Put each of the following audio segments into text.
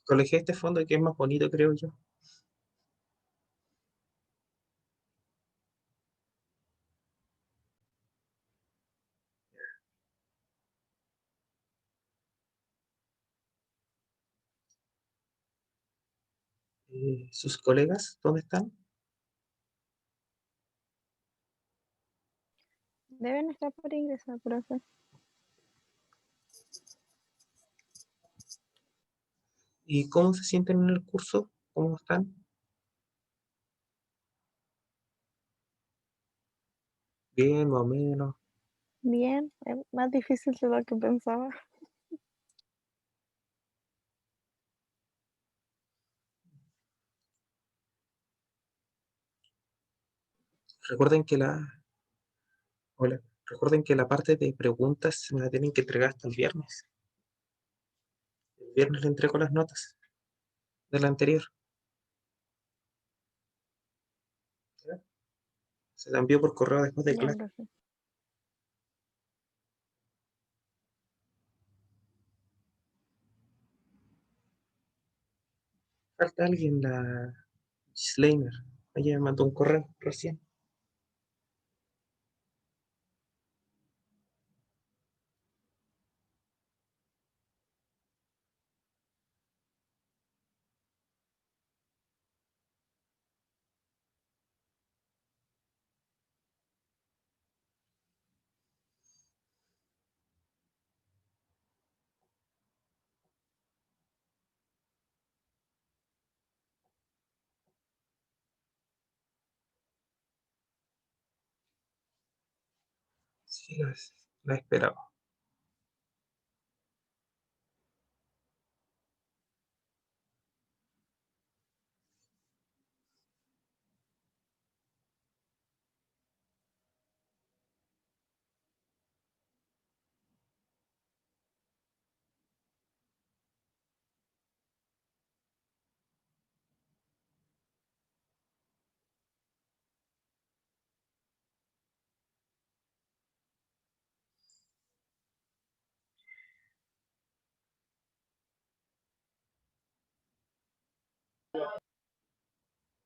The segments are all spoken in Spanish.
Colegí este fondo que es más bonito, creo yo. ¿Sus colegas dónde están? Deben estar por ingresar, profe. ¿Y cómo se sienten en el curso? ¿Cómo están? Bien, más o menos. Bien, es más difícil de lo que pensaba. Recuerden que hola, recuerden que la parte de preguntas se me la tienen que entregar hasta el viernes. El viernes le entrego las notas de la anterior. ¿Ya? Se la envío por correo después de Ya, clase. profe. Falta alguien, la Schleiner. Ella me mandó un correo recién. Sí, la esperaba.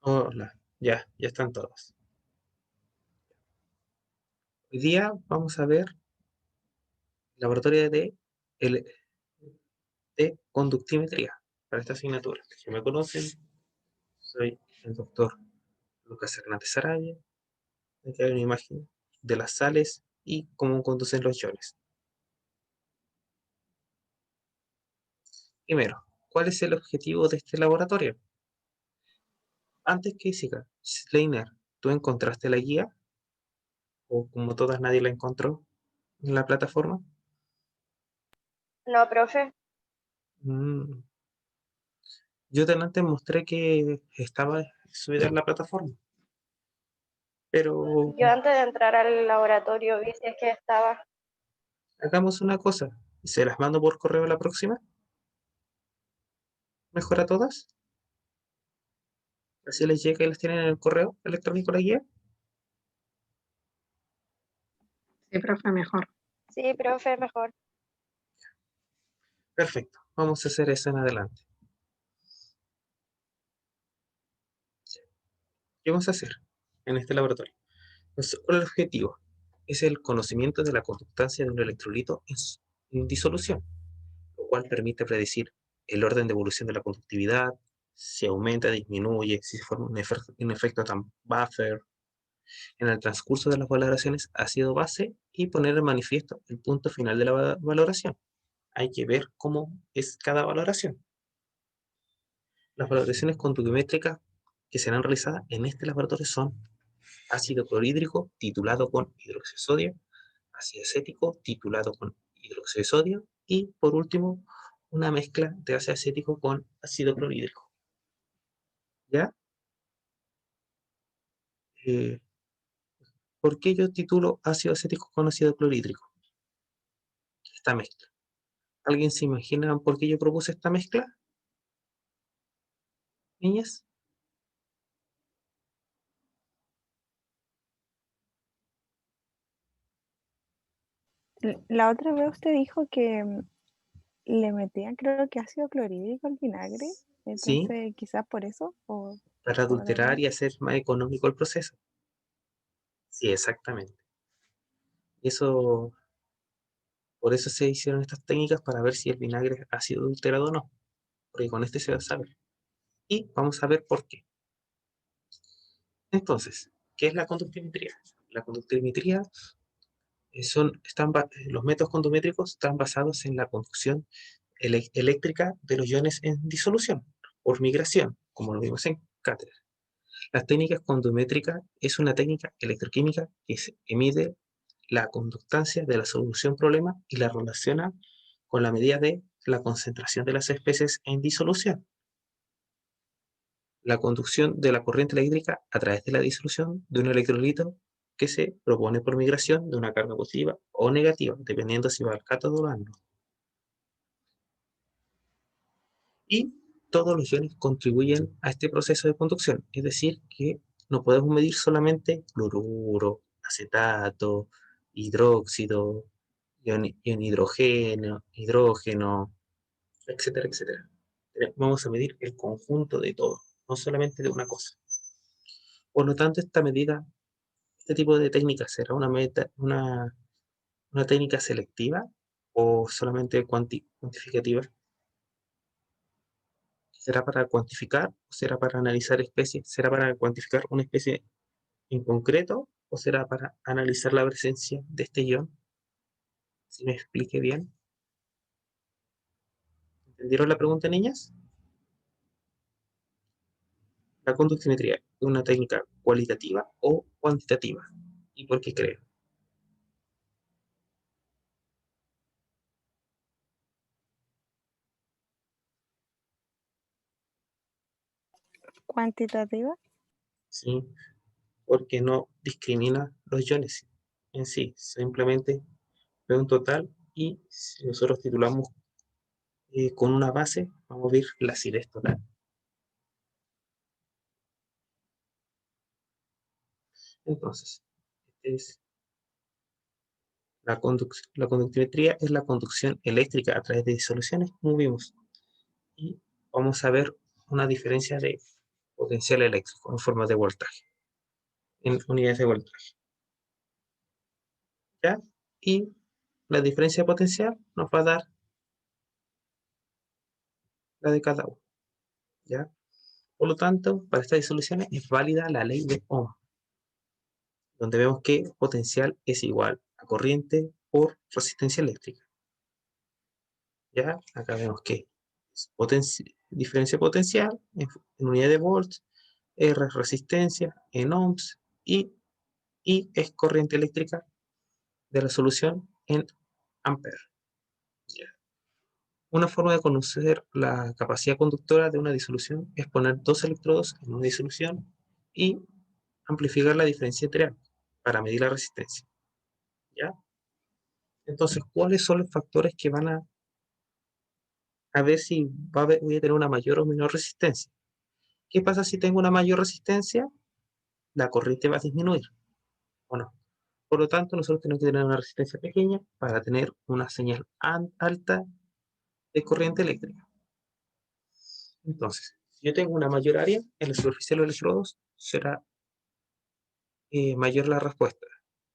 Hola, ya están todos. Hoy día vamos a ver el laboratorio el- de conductimetría para esta asignatura. Si me conocen, soy el doctor Lucas Hernández Araya. Aquí hay una imagen de las sales y cómo conducen los iones. Primero, ¿cuál es el objetivo de este laboratorio? Antes que siga, Schleiner, ¿tú encontraste la guía? ¿O como todas nadie la encontró en la plataforma? No, profe. Mm, Yo antes mostré que estaba subida en la plataforma, pero Yo antes de entrar al laboratorio vi si es que estaba. hagamos una cosa, se las mando por correo la próxima, mejor a todas, así les llega y las tienen en el correo electrónico la guía. Sí, profe, mejor. Sí, profe, mejor. Perfecto, vamos a hacer eso en adelante. ¿Qué vamos a hacer en este laboratorio? Pues, ¿cuál es el objetivo? Es el conocimiento de la conductancia de un electrolito en disolución, lo cual permite predecir el orden de evolución de la conductividad, si aumenta, disminuye, si se forma un efecto tan buffer en el transcurso de las valoraciones ácido-base y poner en manifiesto el punto final de la valoración. Hay que ver cómo es cada valoración. Las valoraciones conductimétricas que serán realizadas en este laboratorio son ácido clorhídrico titulado con hidróxido de sodio, ácido acético titulado con hidróxido de sodio y, por último, una mezcla de ácido acético con ácido clorhídrico. ¿Ya? Eh, ¿Por qué yo titulo ácido acético con ácido clorhídrico? Esta mezcla. ¿Alguien se imagina por qué yo propuse esta mezcla, niñas? La otra vez usted dijo que le metían creo que ácido clorhídrico al vinagre, ¿sí? entonces quizás por eso, Para o algo adulterar más. y hacer más económico el proceso. Sí, exactamente. Eso, por eso se hicieron estas técnicas para ver si el vinagre ha sido adulterado o no, porque con este se va a saber. Y vamos a ver por qué. Entonces, ¿qué es la conductimetría? La conductimetría los métodos conductimétricos están basados en la conducción eléctrica de los iones en disolución por migración, como lo vimos en cátedra. Las técnicas conductimétricas es una técnica electroquímica que mide la conductancia de la solución problema y la relaciona con la medida de la concentración de las especies en disolución. La conducción de la corriente eléctrica a través de la disolución de un electrolito que se propone por migración de una carga positiva o negativa, dependiendo si va al cátodo o al ánodo. Y todos los iones contribuyen a este proceso de conducción, es decir, que no podemos medir solamente fluoruro, acetato, hidróxido, ion hidrógeno, etcétera, etcétera. Vamos a medir el conjunto de todo, no solamente de una cosa. Por lo tanto, este tipo de técnica será una técnica selectiva o solamente cuantificativa. ¿Será para cuantificar o será para analizar especies? ¿Será para cuantificar una especie en concreto o será para analizar la presencia de este ion? Si me explique bien. ¿Entendieron la pregunta, niñas? La conductimetría es una técnica cualitativa o cuantitativa. ¿Y por qué creo? Cuantitativa, ¿Sí? Porque no discrimina los iones en sí. Simplemente ve un total y si nosotros titulamos con una base, vamos a ver la acidez total. Entonces, este es la conductimetría es la conducción eléctrica a través de disoluciones, como vimos. Y vamos a ver una diferencia de potencial eléctrico en forma de voltaje, en unidades de voltaje. ¿Ya? Y la diferencia de potencial nos va a dar la de cada uno. ¿Ya? Por lo tanto, para estas disoluciones es válida la ley de Ohm, donde vemos que potencial es igual a corriente por resistencia eléctrica. ¿Ya? Acá vemos que es diferencia potencial en unidad de volts, R es resistencia en ohms y I es corriente eléctrica de la solución en amperes. ¿Ya? Una forma de conocer la capacidad conductora de una disolución es poner dos electrodos en una disolución y amplificar la diferencia entre ambos para medir la resistencia. ¿Ya? Entonces, ¿cuáles son los factores que van a ver si voy a tener una mayor o menor resistencia? ¿Qué pasa si tengo una mayor resistencia? La corriente va a disminuir, ¿o no? Por lo tanto, nosotros tenemos que tener una resistencia pequeña para tener una señal alta de corriente eléctrica. Entonces, si yo tengo una mayor área en la superficie de los electrodos, será mayor la respuesta.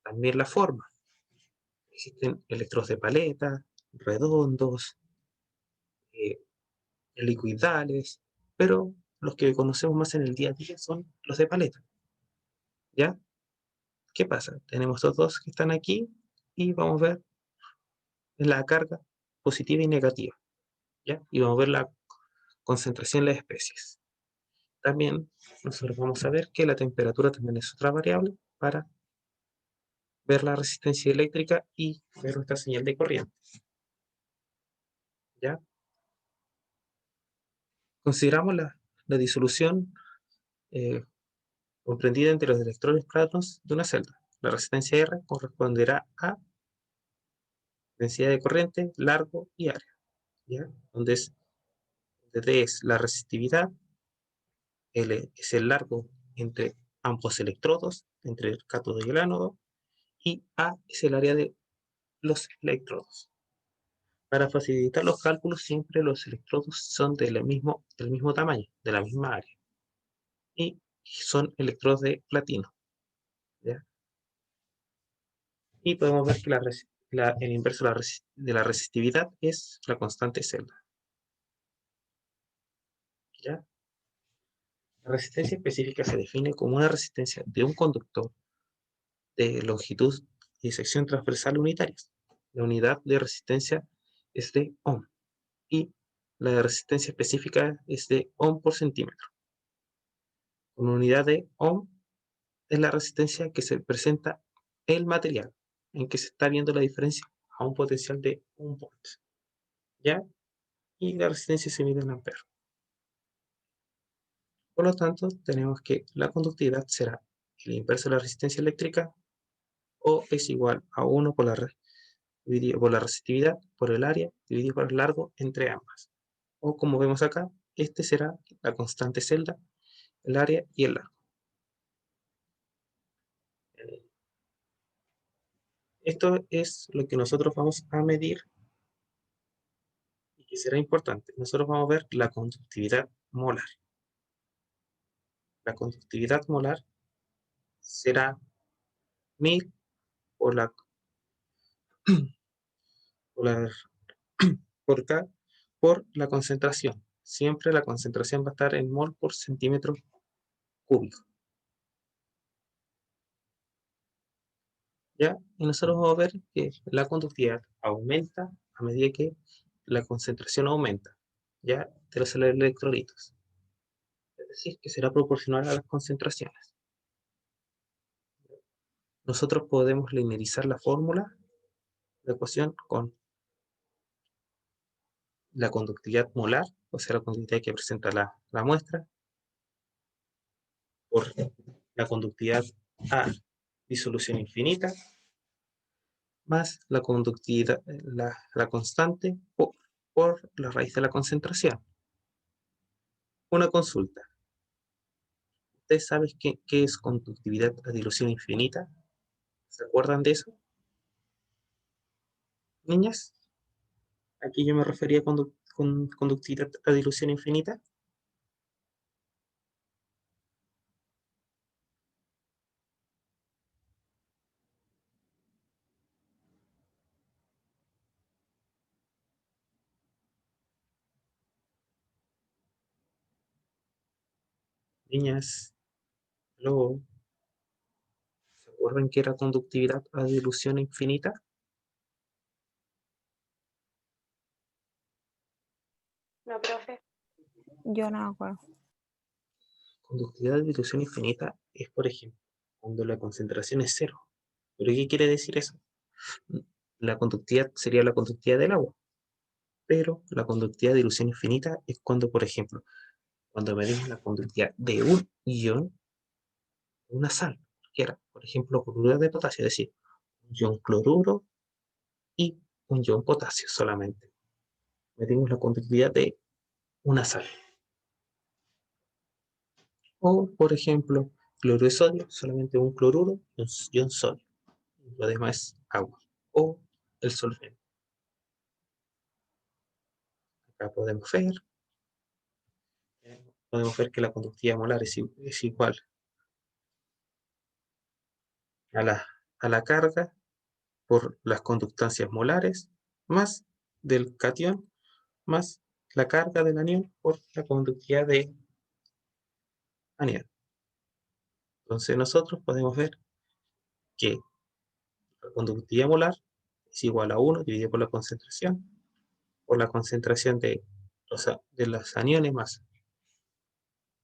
También la forma. Existen electrodos de paleta, redondos, eh, helicoidales, pero los que conocemos más en el día a día son los de paleta. ¿Ya? ¿Qué pasa? Tenemos estos dos que están aquí y vamos a ver la carga positiva y negativa. ¿Ya? Y vamos a ver la concentración de las especies. También nosotros vamos a ver que la temperatura también es otra variable para ver la resistencia eléctrica y ver nuestra señal de corriente. ¿Ya? Consideramos la disolución comprendida entre los electrones planos de una celda. La resistencia R corresponderá a densidad de corriente, largo y área. ¿Ya? Donde D es la resistividad, L es el largo entre ambos electrodos, entre el cátodo y el ánodo, y A es el área de los electrodos. Para facilitar los cálculos, siempre los electrodos son del mismo tamaño, de la misma área. Y son electrodos de platino. ¿Ya? Y podemos ver que el inverso de la resistividad es la constante celda. ¿Ya? La resistencia específica se define como una resistencia de un conductor de longitud y sección transversal unitarias. La unidad de resistencia es de ohm y la resistencia específica es de ohm por centímetro. Una unidad de ohm es la resistencia que se presenta el material, en que se está viendo la diferencia a un potencial de 1 volt. ¿Ya? Y la resistencia se mide en amperes. Por lo tanto, tenemos que la conductividad será el inverso de la resistencia eléctrica, o es igual a 1 dividido por la resistividad por el área dividido por el largo entre ambas. O como vemos acá, este será la constante celda, el área y el largo. Esto es lo que nosotros vamos a medir y que será importante. Nosotros vamos a ver la conductividad molar. La conductividad molar será 1000 por la, por la por K por la concentración. Siempre la concentración va a estar en mol por centímetro cúbico. ¿Ya? Y nosotros vamos a ver que la conductividad aumenta a medida que la concentración aumenta, ¿ya? De los electrolitos. Es decir, que será proporcional a las concentraciones. Nosotros podemos linearizar la fórmula, la ecuación, con la conductividad molar, o sea, la conductividad que presenta la muestra, por la conductividad a disolución infinita, más la conductividad, la constante, por la raíz de la concentración. Una consulta. ¿Ustedes saben qué es conductividad a dilución infinita? ¿Se acuerdan de eso? Niñas, aquí yo me refería a conductividad a dilución infinita. Niñas, luego, ¿se acuerdan qué era conductividad a dilución infinita? No, profe. Yo no me acuerdo. Conductividad de dilución infinita es, por ejemplo, cuando la concentración es cero. ¿Pero qué quiere decir eso? La conductividad sería la conductividad del agua, pero la conductividad de dilución infinita es cuando, por ejemplo, cuando medimos la conductividad de un ion, una sal, que era, por ejemplo, cloruro de potasio, es decir, un ion cloruro y un ion potasio solamente. Medimos la conductividad de una sal. O, por ejemplo, cloruro de sodio, solamente un cloruro y un sodio. Lo demás es agua. O el solvente. Acá podemos ver que la conductividad molar es igual a la carga por las conductancias molares más del catión más la carga del anión por la conductividad de anión. Entonces nosotros podemos ver que la conductividad molar es igual a 1 dividido por la concentración de los aniones más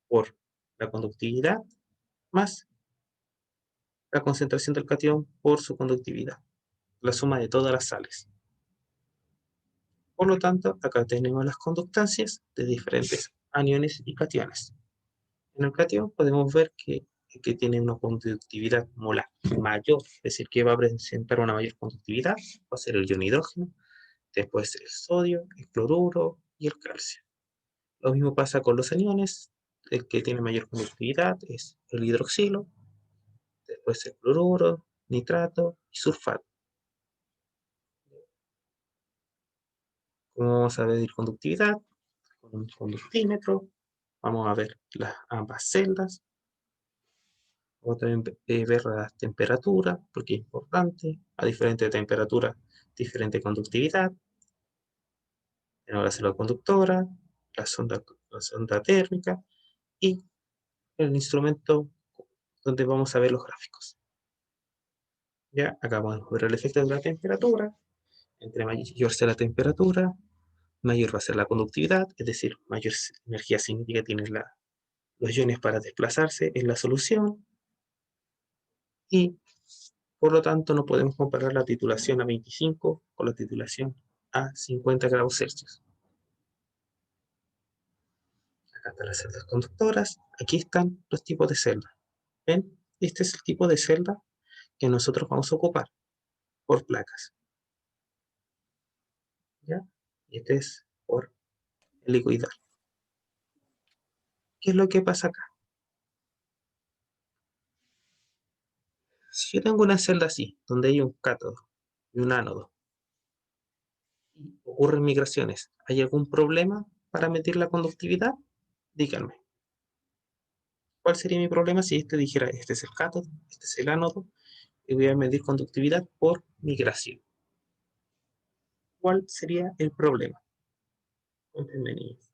por la conductividad más la concentración del catión por su conductividad, la suma de todas las sales. Por lo tanto, acá tenemos las conductancias de diferentes aniones y cationes. En el catión podemos ver que tiene una conductividad molar mayor, es decir, que va a presentar una mayor conductividad, va a ser el ion hidrógeno, después el sodio, el cloruro y el calcio. Lo mismo pasa con los aniones, el que tiene mayor conductividad es el hidroxilo, después el cloruro, nitrato y sulfato. ¿Cómo vamos a medir conductividad? Con un conductímetro. Vamos a ver ambas celdas. Vamos a también ver la temperatura, porque es importante. A diferente temperatura, diferente conductividad. Tenemos la célula conductora, la sonda térmica y el instrumento donde vamos a ver los gráficos. Ya, acá vamos a ver el efecto de la temperatura. Entre mayor sea la temperatura, mayor va a ser la conductividad, es decir, mayor energía cinética tienen los iones para desplazarse en la solución. Y por lo tanto no podemos comparar la titulación a 25 con la titulación a 50 grados Celsius. Acá están las celdas conductoras, aquí están los tipos de celda. ¿Ven? Este es el tipo de celda que nosotros vamos a ocupar por placas. ¿Ya? Y este es por helicoidal. ¿Qué es lo que pasa acá? Si yo tengo una celda así, donde hay un cátodo y un ánodo, y ocurren migraciones, ¿hay algún problema para medir la conductividad? Díganme. ¿Cuál sería mi problema si este dijera, este es el cátodo, este es el ánodo, y voy a medir conductividad por migración? ¿Cuál sería el problema? Cuéntenme, niños.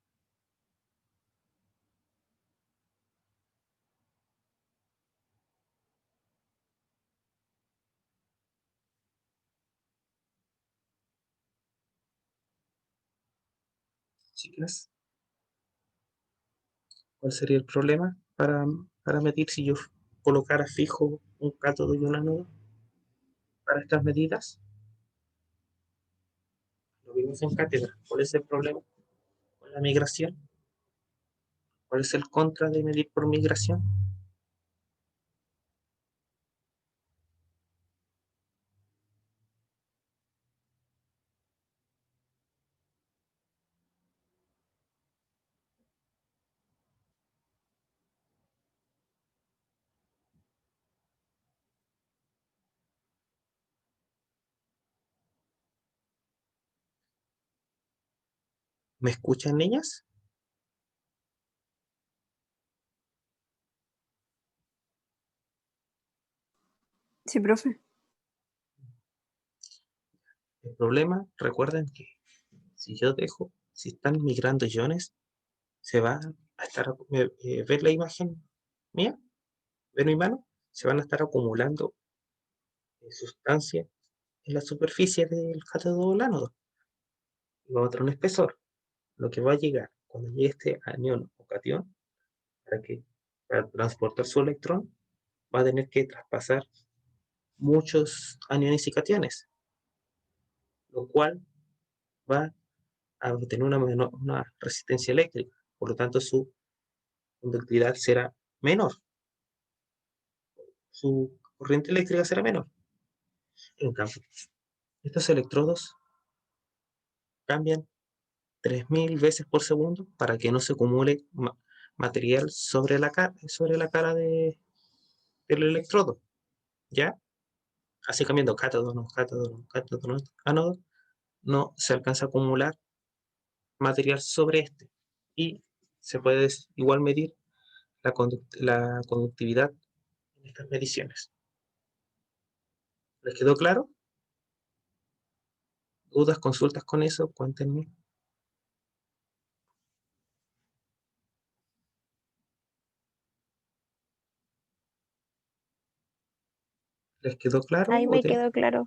Chicas, ¿cuál sería el problema para medir si yo colocara fijo un cátodo y un ánodo para estas medidas? Lo vimos en cátedra. ¿Cuál es el problema con la migración? ¿Cuál es el contra de medir por migración? ¿Me escuchan, niñas? Sí, profe. El problema, recuerden que si están migrando iones, se van a estar, ver la imagen mía, ver mi mano, se van a estar acumulando sustancias en la superficie del cátodo o el ánodo. Y va a tener un espesor. Lo que va a llegar cuando llegue este anión o catión, para transportar su electrón, va a tener que traspasar muchos aniones y cationes, lo cual va a tener una resistencia eléctrica, por lo tanto su conductividad será menor, su corriente eléctrica será menor. En cambio, estos electrodos cambian 3000 veces por segundo para que no se acumule material sobre la cara del electrodo, ¿ya? Así cambiando cátodo, no, cátodo, no, cátodo, no, ánodo, no se alcanza a acumular material sobre este y se puede igual medir la conductividad en estas mediciones. ¿Les quedó claro? ¿Dudas, consultas con eso? Cuéntenme. ¿Les quedó claro? Ahí me quedó claro.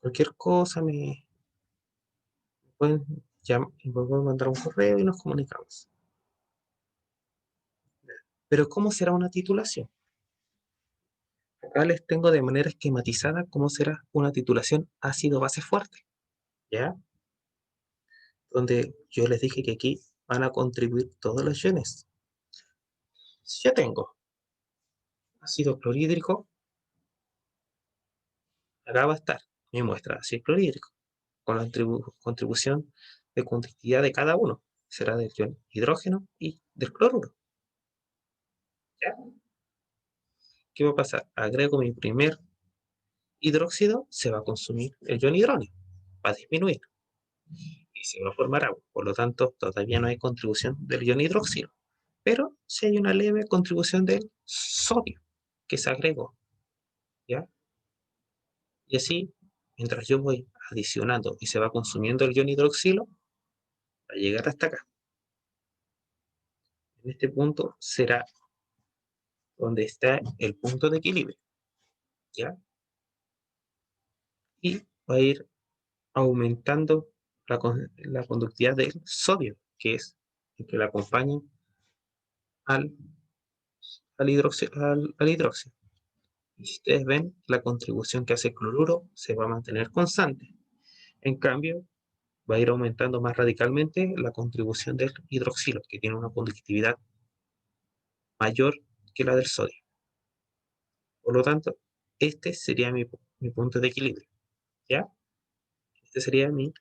Cualquier cosa me pueden llamar, me pueden mandar un correo y nos comunicamos. Pero ¿cómo será una titulación? Acá les tengo de manera esquematizada cómo será una titulación ácido-base fuerte, ¿ya? Donde yo les dije que aquí van a contribuir todos los iones. Si yo tengo ácido clorhídrico, acá va a estar mi muestra de ácido clorhídrico, con la contribución de conductividad de cada uno. Será del ion hidrógeno y del cloruro. ¿Ya? ¿Qué va a pasar? Agrego mi primer hidróxido, se va a consumir el ion hidrógeno, va a disminuir y se va a formar agua. Por lo tanto, todavía no hay contribución del ion hidróxido, pero sí hay una leve contribución del sodio que se agregó. ¿Ya? Y así, mientras yo voy adicionando y se va consumiendo el ion hidroxilo, va a llegar hasta acá. En este punto será donde está el punto de equilibrio. ¿Ya? Y va a ir aumentando la conductividad del sodio, que es el que la acompaña al, al hidróxido. Y si ustedes ven, la contribución que hace el cloruro se va a mantener constante. En cambio, va a ir aumentando más radicalmente la contribución del hidroxilo, que tiene una conductividad mayor que la del sodio. Por lo tanto, este sería mi punto de equilibrio. ¿Ya? Este sería mi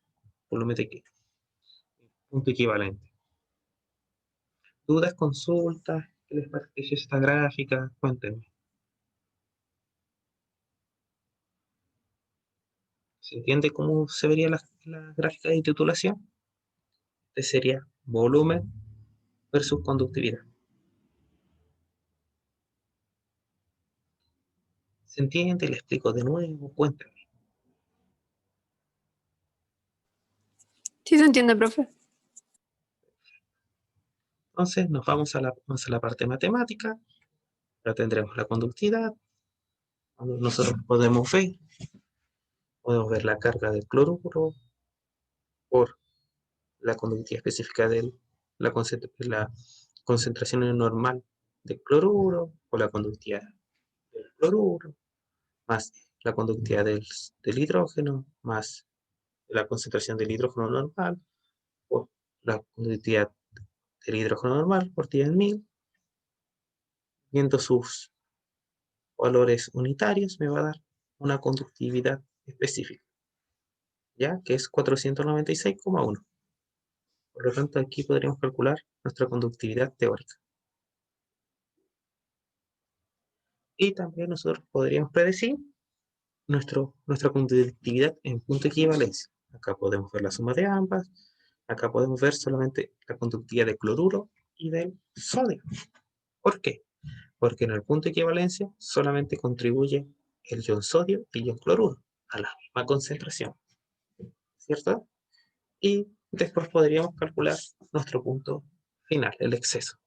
volumen de punto equivalente. ¿Dudas, consultas? ¿Qué les pareció esta gráfica? Cuéntenme. ¿Se entiende cómo se vería la gráfica de titulación? Este sería volumen versus conductividad. ¿Se entiende? Le explico de nuevo. Cuéntenme. Sí se entiende, profe. Entonces nos vamos a la parte matemática. Ya tendremos la conductividad. Nosotros podemos ver la carga del cloruro por la conductividad específica de la concentración normal del cloruro o la conductividad del cloruro, más la conductividad del hidrógeno, más la concentración del hidrógeno normal, o la conductividad del hidrógeno normal por 10.000, viendo sus valores unitarios, me va a dar una conductividad específica, ya que es 496,1. Por lo tanto, aquí podríamos calcular nuestra conductividad teórica. Y también nosotros podríamos predecir nuestra conductividad en punto de equivalencia. Acá podemos ver la suma de ambas. Acá podemos ver solamente la conductividad de cloruro y del sodio. ¿Por qué? Porque en el punto de equivalencia solamente contribuye el ion sodio y el ion cloruro a la misma concentración, ¿cierto? Y después podríamos calcular nuestro punto final, el exceso,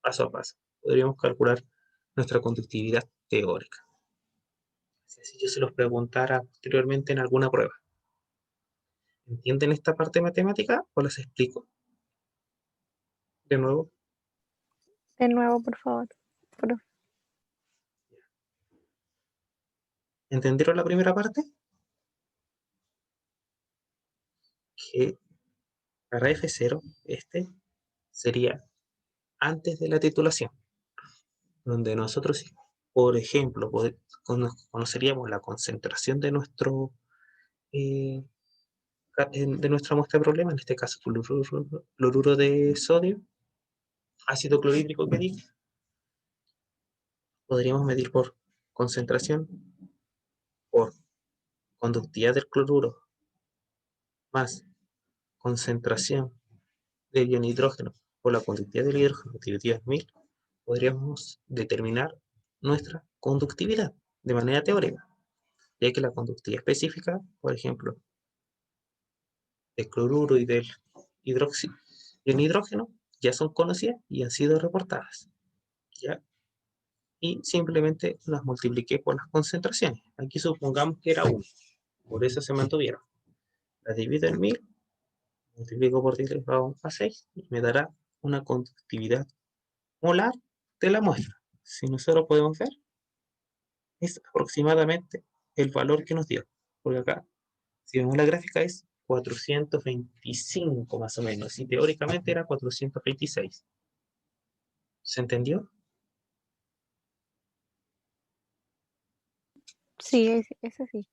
paso a paso. Podríamos calcular nuestra conductividad teórica. Si yo se los preguntara posteriormente en alguna prueba. ¿Entienden esta parte matemática o les explico? De nuevo. De nuevo, por favor. Profe. ¿Entendieron la primera parte? Que para F0, este sería antes de la titulación, donde nosotros, por ejemplo, conoceríamos la concentración de nuestra muestra de problema, en este caso cloruro de sodio, ácido clorhídrico que digo, podríamos medir por concentración, por conductividad del cloruro, más concentración del ion hidrógeno por la conductividad del hidrógeno dividido en 1000, podríamos determinar nuestra conductividad de manera teórica, ya que la conductividad específica, por ejemplo, del cloruro y del hidróxido y el hidrógeno, ya son conocidas y han sido reportadas, ¿ya? Y simplemente las multipliqué por las concentraciones. Aquí supongamos que era 1, por eso se mantuvieron. La divido en 1000, multiplico por 10 elevado a 6 y me dará una conductividad molar de la muestra. Si nosotros podemos ver, es aproximadamente el valor que nos dio. Porque acá, si vemos la gráfica, es 425 más o menos. Y teóricamente era 426. ¿Se entendió? Sí, es así.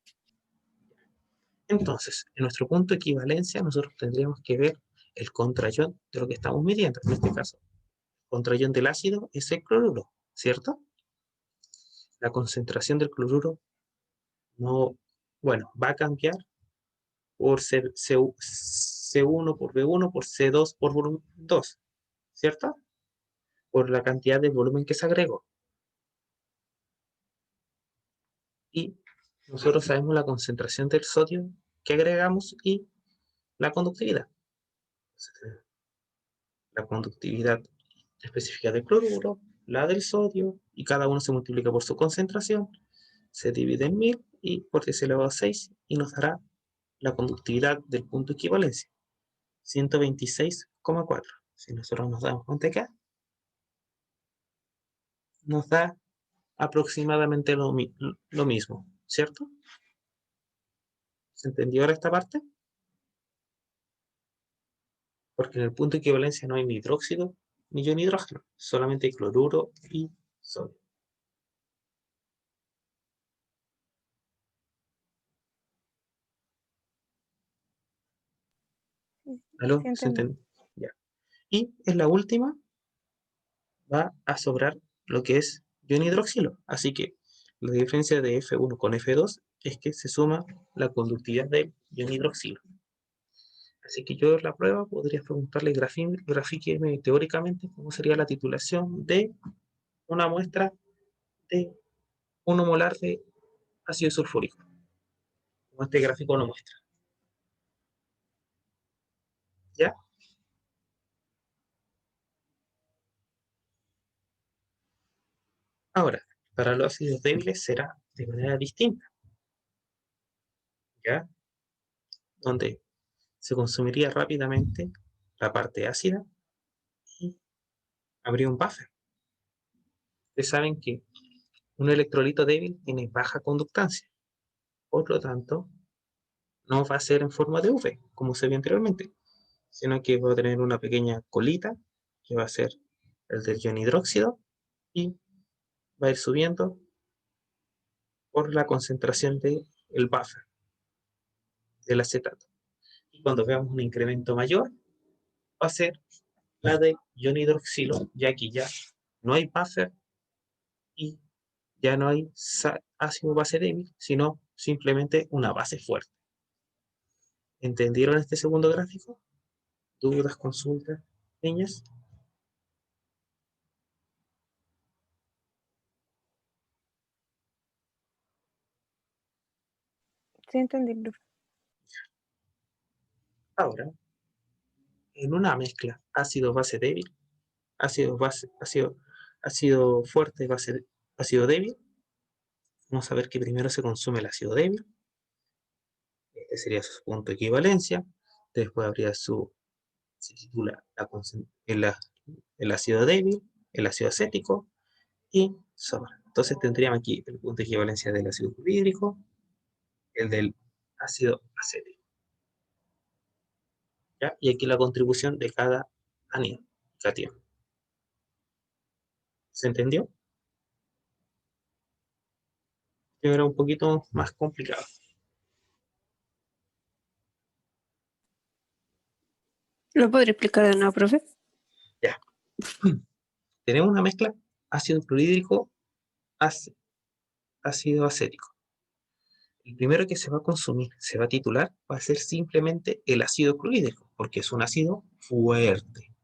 Entonces, en nuestro punto de equivalencia, nosotros tendríamos que ver el contrayón de lo que estamos midiendo. En este caso, el contrayón del ácido es el cloruro. ¿cierto? La concentración del cloruro no, bueno, va a cambiar por C1 por B1 por C2 por volumen 2, ¿cierto? Por la cantidad de volumen que se agregó. Y nosotros sabemos la concentración del sodio que agregamos y la conductividad. La conductividad específica del cloruro, la del sodio, y cada uno se multiplica por su concentración, se divide en 1000 y por 10 elevado a 6 y nos dará la conductividad del punto de equivalencia, 126,4. Si nosotros nos damos cuenta acá, nos da aproximadamente lo mismo, ¿cierto? ¿Se entendió ahora esta parte? Porque en el punto de equivalencia no hay ni hidróxido ni hidrógeno, solamente hay cloruro y sodio. ¿Aló? Sí, ¿Se entendí. entendió? Ya. Y en la última va a sobrar lo que es hidroxilo. Así que la diferencia de F1 con F2 es que se suma la conductividad del hidroxilo. Así que yo en la prueba podría preguntarle grafíqueme teóricamente cómo sería la titulación de una muestra de 1 molar de ácido sulfúrico, como este gráfico lo muestra. ¿Ya? Ahora, para los ácidos débiles será de manera distinta, ¿ya? Donde se consumiría rápidamente la parte ácida y habría un buffer. Ustedes saben que un electrolito débil tiene baja conductancia, por lo tanto, no va a ser en forma de V, como se vio anteriormente, sino que va a tener una pequeña colita, que va a ser el del ion hidróxido, y va a ir subiendo por la concentración del buffer, del acetato. Y cuando veamos un incremento mayor, va a ser la de ion hidroxilo, ya que ya no hay buffer y ya no hay ácido base débil, sino simplemente una base fuerte. ¿Entendieron este segundo gráfico? ¿Dudas, consultas, niñas? Sí, entendí, profe. Ahora, en una mezcla ácido-base débil, ácido fuerte, ácido débil, vamos a ver que primero se consume el ácido débil, este sería su punto de equivalencia, después habría se titula el ácido débil, el ácido acético y sobra. Entonces tendríamos aquí el punto de equivalencia del ácido clorhídrico, el del ácido acético, ¿ya? Y aquí la contribución de cada anión, catión. ¿Se entendió? Que era un poquito más complicado. ¿Lo podría explicar de nuevo, profe? Ya. Tenemos una mezcla ácido clorhídrico, ácido acético. El primero que se va a consumir, se va a titular, va a ser simplemente el ácido clorhídrico, porque es un ácido fuerte.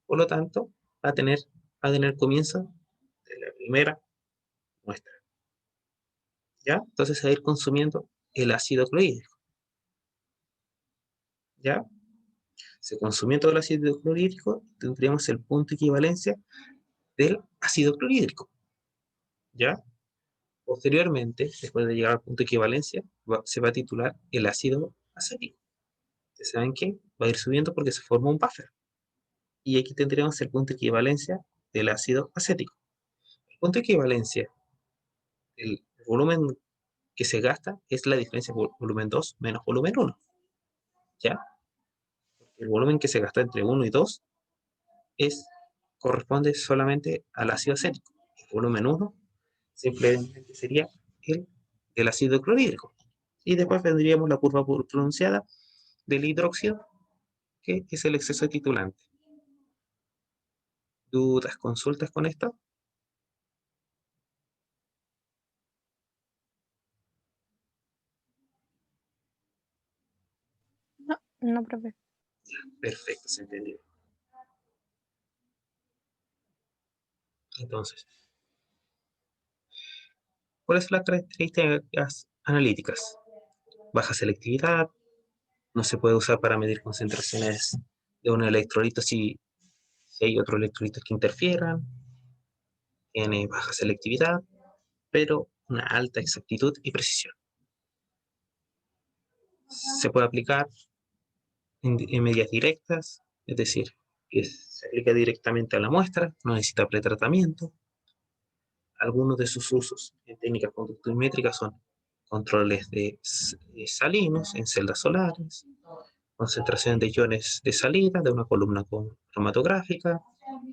Por lo tanto, va a tener comienzo de la primera muestra. ¿Ya? Entonces se va a ir consumiendo el ácido clorhídrico. ¿Ya? Se consumió todo el ácido clorhídrico, tendríamos el punto de equivalencia del ácido clorhídrico. ¿Ya? Posteriormente, después de llegar al punto de equivalencia, se va a titular el ácido acético. ¿Ustedes saben qué? Va a ir subiendo porque se forma un buffer. Y aquí tendríamos el punto de equivalencia del ácido acético. El punto de equivalencia, el volumen que se gasta es la diferencia por volumen 2 menos volumen 1. ¿Ya? El volumen que se gasta entre 1 y 2 corresponde solamente al ácido acético. El volumen 1 simplemente sería el ácido clorhídrico. Y después vendríamos la curva pronunciada del hidróxido, que es el exceso de titulante. ¿Dudas, consultas con esto? No, profe. Perfecto, se entendió. Entonces, ¿cuáles son las características analíticas? Baja selectividad, no se puede usar para medir concentraciones de un electrolito si hay otros electrolitos que interfieran, tiene baja selectividad, pero una alta exactitud y precisión. Se puede aplicar en medidas directas, es decir, que se aplica directamente a la muestra, no necesita pretratamiento. Algunos de sus usos en técnicas conductométricas son controles de salinos en celdas solares, concentración de iones de salida de una columna cromatográfica,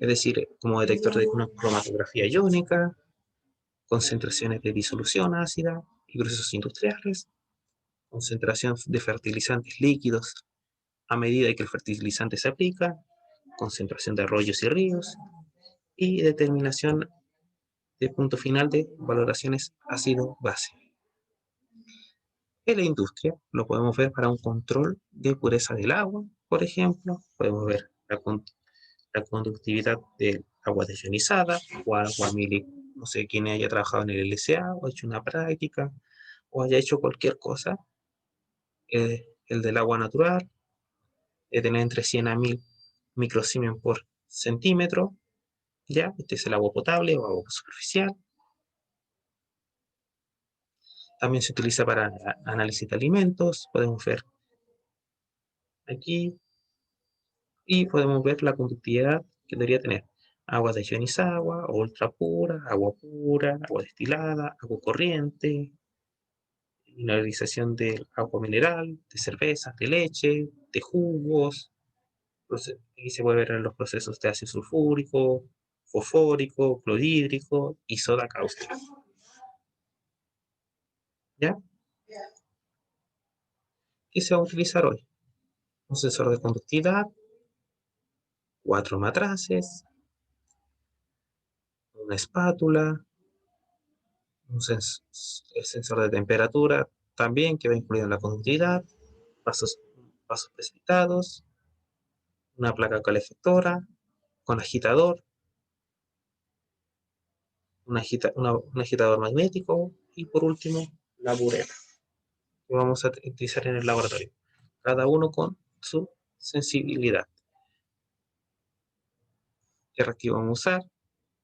es decir, como detector de una cromatografía iónica, concentraciones de disolución ácida y procesos industriales, concentración de fertilizantes líquidos a medida que el fertilizante se aplica, concentración de arroyos y ríos, y determinación de punto final de valoraciones ácido-base. En la industria lo podemos ver para un control de pureza del agua, por ejemplo, podemos ver la conductividad del agua desionizada o agua no sé quién haya trabajado en el LSA o hecho una práctica o haya hecho cualquier cosa, el del agua natural, de tener entre 100 a 1000 microsiemens por centímetro, ya, este es el agua potable o agua superficial. También se utiliza para análisis de alimentos, podemos ver aquí, y podemos ver la conductividad que debería tener. Agua desionizada, agua ultra pura, agua destilada, agua corriente, mineralización del agua mineral, de cervezas, de leche, de jugos. Aquí se puede ver en los procesos de ácido sulfúrico, fosfórico, clorhídrico y soda cáustica. ¿Ya? ¿Qué se va a utilizar hoy? Un sensor de conductividad, 4 matraces, una espátula, el sensor de temperatura también que va incluido en la conductividad, vasos precipitados, una placa calefactora con agitador, un agitador magnético y por último la bureta que vamos a utilizar en el laboratorio, cada uno con su sensibilidad. ¿Qué reactivo vamos a usar?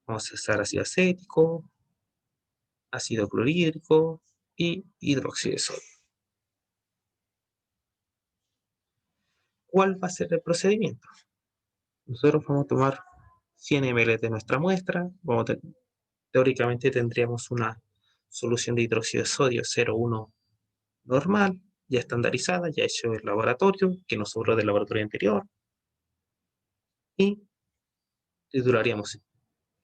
Vamos a usar ácido acético, ácido clorhídrico y hidróxido de sodio. ¿Cuál va a ser el procedimiento? Nosotros vamos a tomar 100 ml de nuestra muestra, teóricamente tendríamos una solución de hidróxido de sodio 0,1 normal, ya estandarizada, ya hecho en el laboratorio, que nos sobró del laboratorio anterior, y titularíamos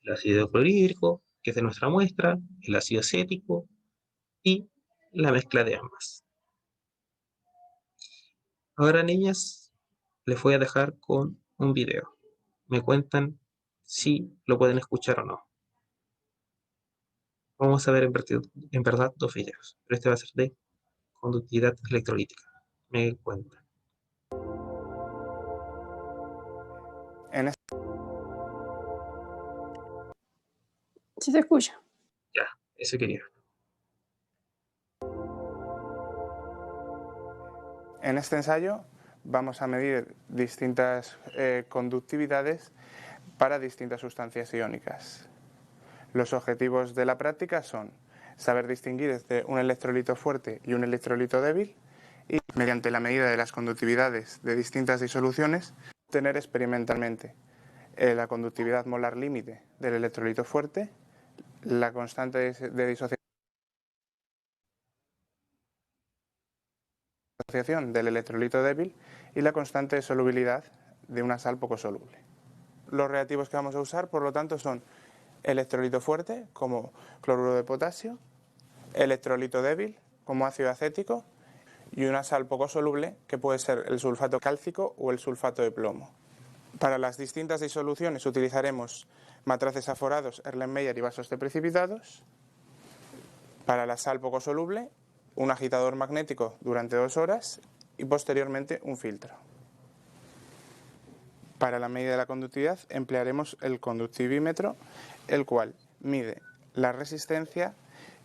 el ácido clorhídrico, que es de nuestra muestra, el ácido acético y la mezcla de ambas. Ahora, niñas, les voy a dejar con un video. Me cuentan si lo pueden escuchar o no. Vamos a ver en verdad 2 videos, pero este va a ser de conductividad electrolítica. Me cuentan. Sí se escucha. Ya, eso quería. En este ensayo vamos a medir distintas conductividades para distintas sustancias iónicas. Los objetivos de la práctica son saber distinguir entre un electrolito fuerte y un electrolito débil y, mediante la medida de las conductividades de distintas disoluciones, obtener experimentalmente la conductividad molar límite del electrolito fuerte, la constante de disociación del electrolito débil y la constante de solubilidad de una sal poco soluble. Los reactivos que vamos a usar, por lo tanto, son electrolito fuerte, como cloruro de potasio, electrolito débil, como ácido acético, y una sal poco soluble, que puede ser el sulfato cálcico o el sulfato de plomo. Para las distintas disoluciones utilizaremos matraces aforados, Erlenmeyer y vasos de precipitados. Para la sal poco soluble, un agitador magnético durante 2 horas y posteriormente un filtro. Para la medida de la conductividad emplearemos el conductivímetro, el cual mide la resistencia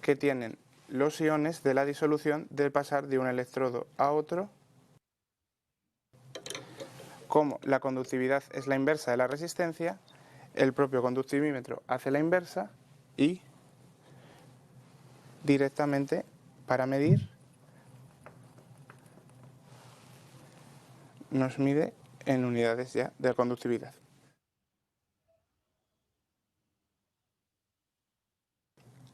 que tienen los iones de la disolución de pasar de un electrodo a otro. Como la conductividad es la inversa de la resistencia, el propio conductivímetro hace la inversa y directamente para medir nos mide en unidades ya de conductividad.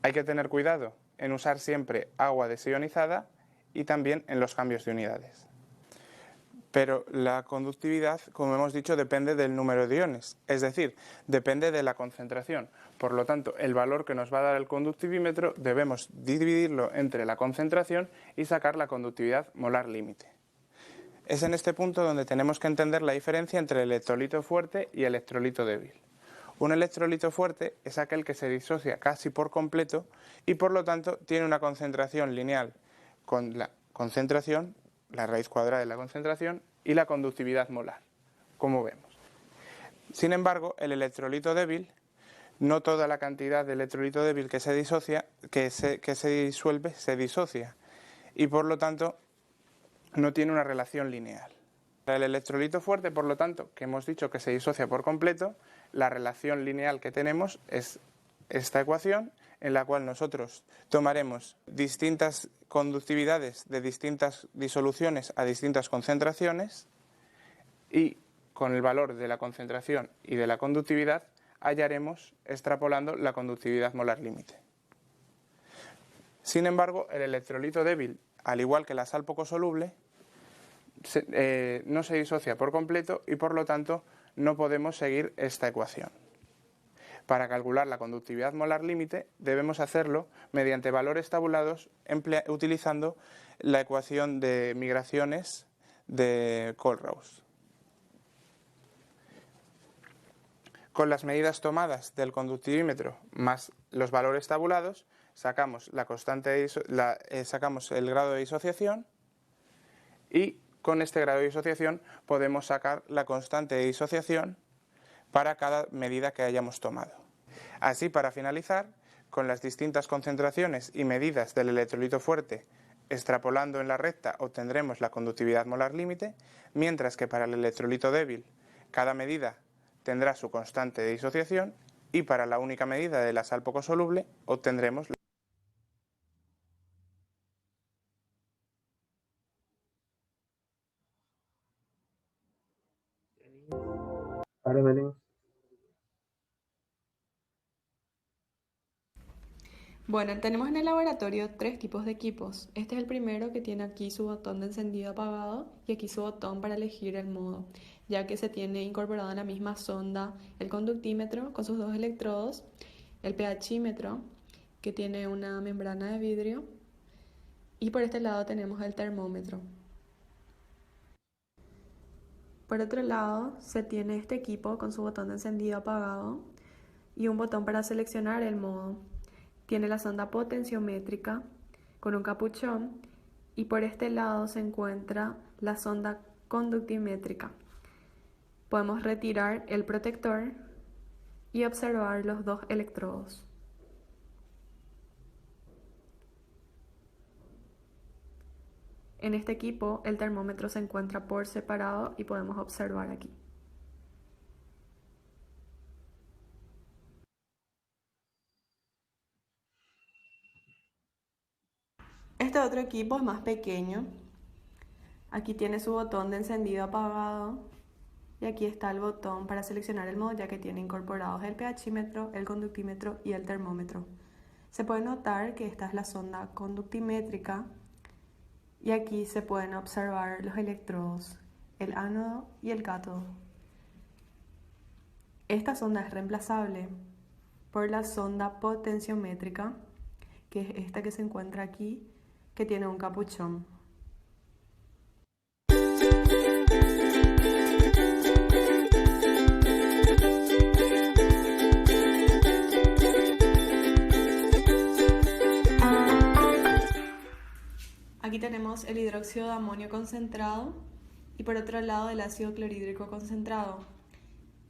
Hay que tener cuidado en usar siempre agua desionizada y también en los cambios de unidades. Pero la conductividad, como hemos dicho, depende del número de iones, es decir, depende de la concentración. Por lo tanto, el valor que nos va a dar el conductivímetro debemos dividirlo entre la concentración y sacar la conductividad molar límite. Es en este punto donde tenemos que entender la diferencia entre el electrolito fuerte y el electrolito débil. Un electrolito fuerte es aquel que se disocia casi por completo y por lo tanto tiene una concentración lineal con la concentración, la raíz cuadrada de la concentración y la conductividad molar, como vemos. Sin embargo, el electrolito débil, no toda la cantidad de electrolito débil que se disocia, que se disuelve, se disocia y por lo tanto no tiene una relación lineal. Para el electrolito fuerte, por lo tanto, que hemos dicho que se disocia por completo, la relación lineal que tenemos es esta ecuación, en la cual nosotros tomaremos distintas conductividades de distintas disoluciones a distintas concentraciones y con el valor de la concentración y de la conductividad hallaremos, extrapolando, la conductividad molar límite. Sin embargo, el electrolito débil, al igual que la sal poco soluble, no se disocia por completo y por lo tanto no podemos seguir esta ecuación. Para calcular la conductividad molar límite debemos hacerlo mediante valores tabulados utilizando la ecuación de migraciones de Kohlrausch. Con las medidas tomadas del conductivímetro más los valores tabulados sacamos sacamos el grado de disociación y con este grado de disociación podemos sacar la constante de disociación para cada medida que hayamos tomado. Así, para finalizar, con las distintas concentraciones y medidas del electrolito fuerte extrapolando en la recta obtendremos la conductividad molar límite, mientras que para el electrolito débil cada medida tendrá su constante de disociación y para la única medida de la sal poco soluble obtendremos la Ahora venimos. Bueno, tenemos en el laboratorio 3 tipos de equipos. Este es el primero, que tiene aquí su botón de encendido apagado y aquí su botón para elegir el modo, ya que se tiene incorporado en la misma sonda el conductímetro con sus 2 electrodos, el pHímetro, que tiene una membrana de vidrio, y por este lado tenemos el termómetro. Por otro lado, se tiene este equipo con su botón de encendido apagado y un botón para seleccionar el modo. Tiene la sonda potenciométrica con un capuchón y por este lado se encuentra la sonda conductimétrica. Podemos retirar el protector y observar los 2 electrodos. En este equipo el termómetro se encuentra por separado y podemos observar aquí. Este otro equipo es más pequeño. Aquí tiene su botón de encendido apagado y aquí está el botón para seleccionar el modo, ya que tiene incorporados el pHímetro, el conductímetro y el termómetro. Se puede notar que esta es la sonda conductimétrica y aquí se pueden observar los electrodos, el ánodo y el cátodo. Esta sonda es reemplazable por la sonda potenciométrica, que es esta que se encuentra aquí, que tiene un capuchón. Aquí tenemos el hidróxido de amonio concentrado y por otro lado el ácido clorhídrico concentrado.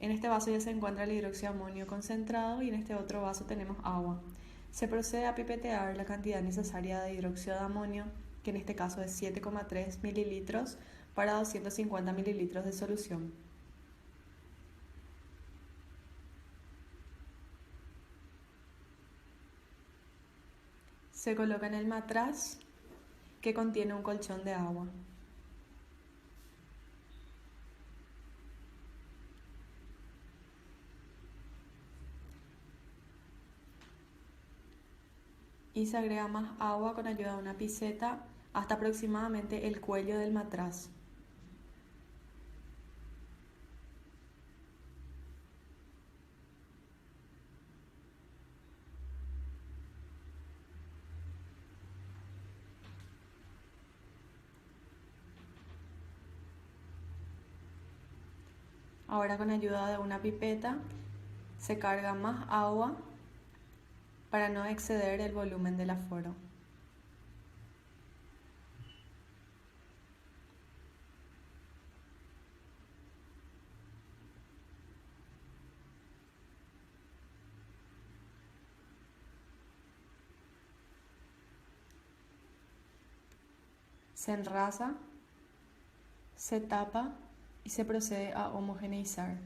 En este vaso ya se encuentra el hidróxido de amonio concentrado y en este otro vaso tenemos agua. Se procede a pipetear la cantidad necesaria de hidróxido de amonio, que en este caso es 7,3 mililitros para 250 mililitros de solución. Se coloca en el matraz que contiene un colchón de agua. Y se agrega más agua con ayuda de una piseta hasta aproximadamente el cuello del matraz. Ahora con ayuda de una pipeta se carga más agua para no exceder el volumen del aforo. Se enrasa, se tapa y se procede a homogeneizar.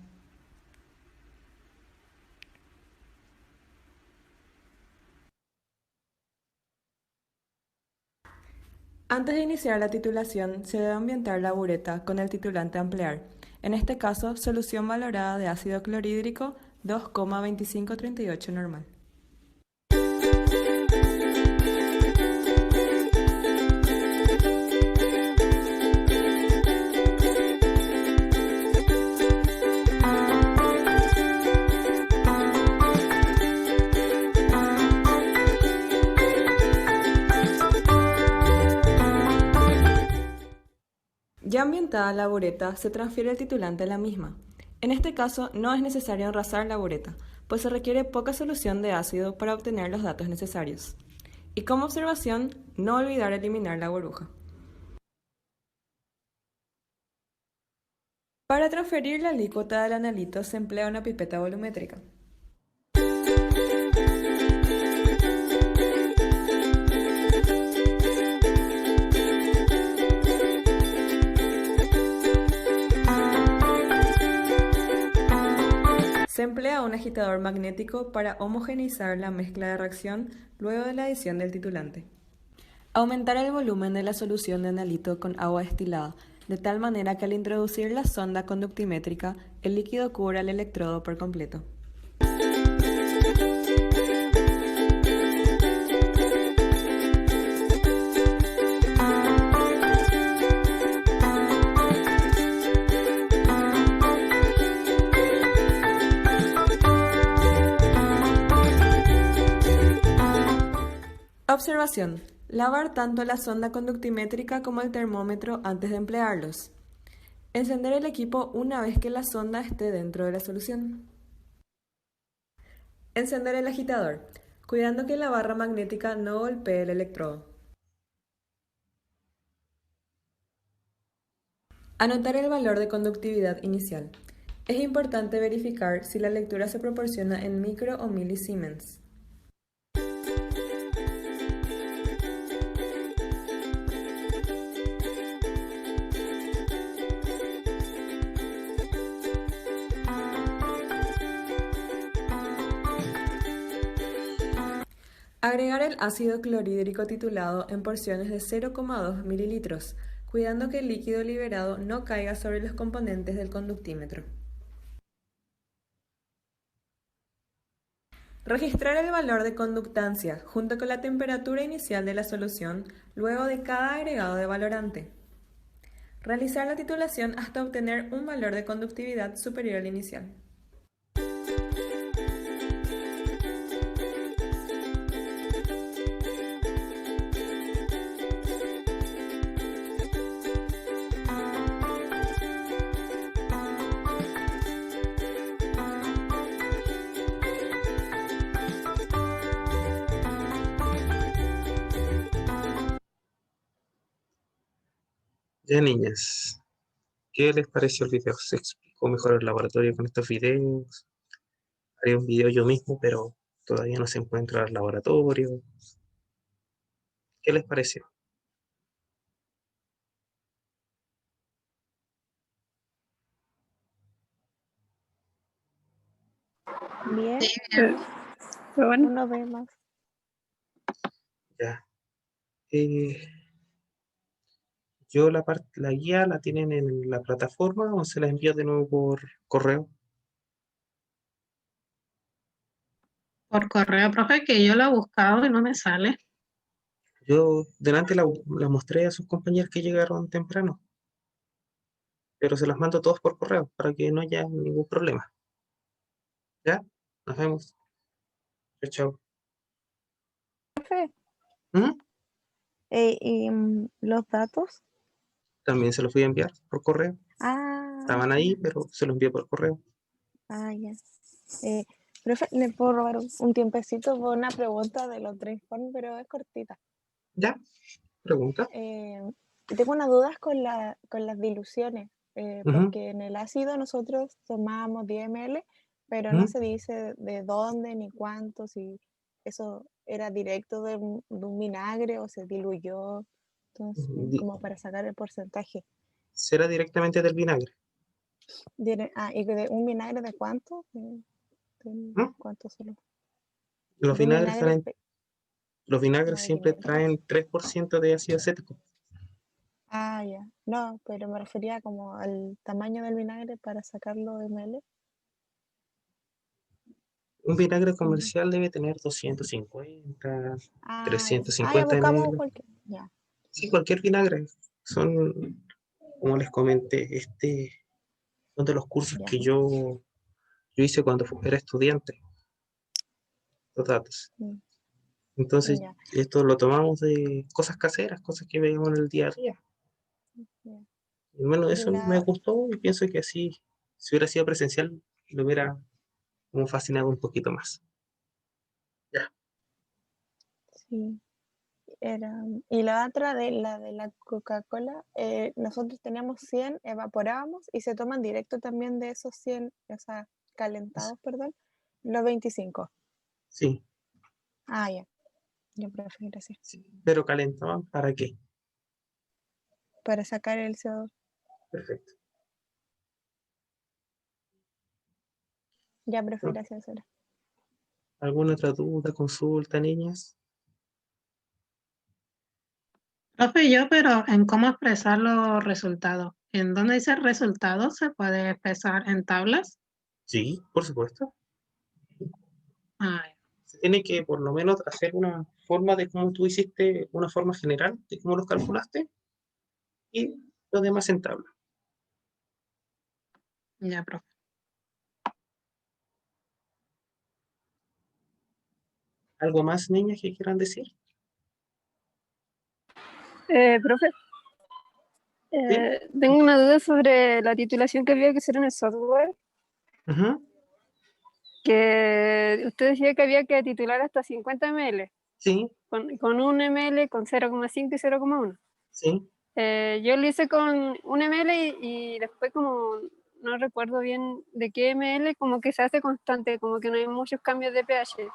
Antes de iniciar la titulación, se debe ambientar la bureta con el titulante a emplear. En este caso, solución valorada de ácido clorhídrico 2,2538 normal. Ya ambientada la bureta, se transfiere el titulante a la misma. En este caso, no es necesario enrasar la bureta, pues se requiere poca solución de ácido para obtener los datos necesarios. Y como observación, no olvidar eliminar la burbuja. Para transferir la alícuota del analito se emplea una pipeta volumétrica. Se emplea un agitador magnético para homogeneizar la mezcla de reacción luego de la adición del titulante. Aumentar el volumen de la solución de analito con agua destilada, de tal manera que al introducir la sonda conductimétrica, el líquido cubra el electrodo por completo. Observación. Lavar tanto la sonda conductimétrica como el termómetro antes de emplearlos. Encender el equipo una vez que la sonda esté dentro de la solución. Encender el agitador, cuidando que la barra magnética no golpee el electrodo. Anotar el valor de conductividad inicial. Es importante verificar si la lectura se proporciona en micro o milisiemens. Agregar el ácido clorhídrico titulado en porciones de 0,2 mililitros, cuidando que el líquido liberado no caiga sobre los componentes del conductímetro. Registrar el valor de conductancia junto con la temperatura inicial de la solución luego de cada agregado de valorante. Realizar la titulación hasta obtener un valor de conductividad superior al inicial. Ya, niñas, ¿qué les pareció el video? ¿Se explicó mejor el laboratorio con estos videos? Haré un video yo mismo, pero todavía no se encuentra el laboratorio. ¿Qué les pareció? Bien, Pero, pero bueno, uno ve más. Ya. Eh, la guía la tienen en la plataforma o se la envío de nuevo por correo. Por correo, profe, que yo la he buscado y no me sale. Yo delante la mostré a sus compañeros que llegaron temprano, pero se las mando todos por correo para que no haya ningún problema. ¿Ya? Nos vemos. Chao, chao. Profe, ¿Mm? y los datos. También se los voy a enviar por correo. Ah, Estaban ahí, pero se los envié por correo. ya. Eh, Profe, ¿le puedo robar un tiempecito por una pregunta de los 3 informes, pero es cortita? ¿Ya? Pregunta. Tengo unas dudas con las diluciones, Ujú, porque en el ácido nosotros tomamos 10 ml, pero no ujú. se dice de dónde ni cuánto, si eso era directo de un vinagre o se diluyó, entonces, Di- como para sacar el porcentaje. Será directamente del vinagre. ¿Y de un vinagre de cuánto? ¿Mm? ¿Cuánto solo? Los De un vinagres vinagre los vinagres como de siempre 500. traen 3% de ácido acético. Ya. No, pero me refería como al tamaño del vinagre para sacarlo de ml. Un vinagre Como- comercial debe tener 250, Ya 350 buscamos ml. cualquier. Ya. Sí, cualquier vinagre. Son, como les comenté, son de los cursos Ya. que yo hice cuando era estudiante, los datos. mm, Entonces, Ya. esto lo tomamos de cosas caseras, cosas que veíamos en el día a día. Ya. Y bueno, Y eso me gustó y pienso que así, si hubiera sido presencial, lo hubiera como fascinado un poquito más. Ya. Sí, y la otra de la Coca-Cola, nosotros teníamos 100, evaporábamos y se toman directo también de esos 100, o sea, calentados, perdón, los 25. Sí, Ya. Yo prefiero gracias. sí. Pero calentaban, ¿para qué? Para sacar el CO2. Perfecto. Ya prefiero gracias, Sara. ¿Alguna otra duda, consulta, niñas? Profe, yo, pero en cómo expresar los resultados. ¿En dónde dice resultados se puede expresar en tablas? Sí, por supuesto. Ay, Se tiene que por lo menos hacer una forma de cómo tú hiciste, una forma general de cómo los calculaste y lo demás en tabla. ya, profe. ¿Algo más, niñas, que quieran decir? profe, ¿Sí? tengo una duda sobre la titulación que había que hacer en el software, Ujú, que usted decía que había que titular hasta 50 ml, sí, con 1 ml, con 0,5 y 0,1. sí. Yo lo hice con 1 ml y después como no recuerdo bien de qué ml, como que se hace constante, como que no hay muchos cambios de pH. Lo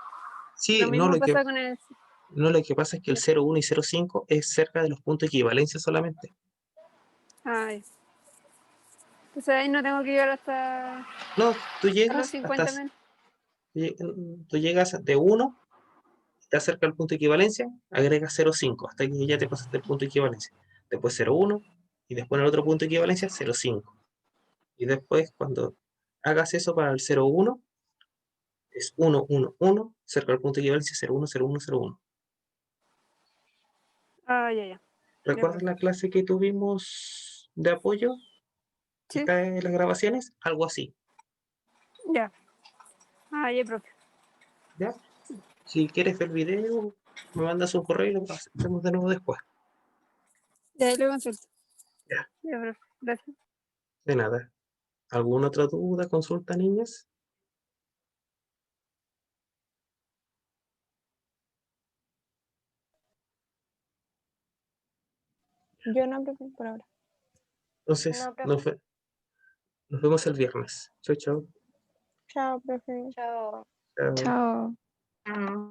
Sí, no, mismo pasa con el... lo que pasa es que el 0,1 y 0,5 es cerca de los puntos de equivalencia solamente. Ay, entonces ahí no tengo que llegar hasta No, tú a los llegas hasta, 50 ml. tú llegas de 1, te acerca al punto de equivalencia, agregas 0,5 hasta que ya te pasaste el punto de equivalencia. Después 0,1 y después en el otro punto de equivalencia 0,5. Y después cuando hagas eso para el 0,1 es 1, 1, 1, cerca del punto de equivalencia 0,1, 0,1, 0,1. Ya. Ya, ¿Recuerdas profe. la clase que tuvimos de apoyo? Que Sí, está en las grabaciones, algo así. ya. Ya, profe. ¿Ya? Si quieres ver el video, me mandas un correo y lo hacemos de nuevo después. Ya, ahí lo consulto. Ya, Ya, profe. Gracias. de nada. ¿Alguna otra duda, consulta, niñas? Yo no prefiero por ahora. Entonces, No, profe. nos vemos el viernes. Chau, chau. Chao, profe. Chao. Chao. Chao. Ah.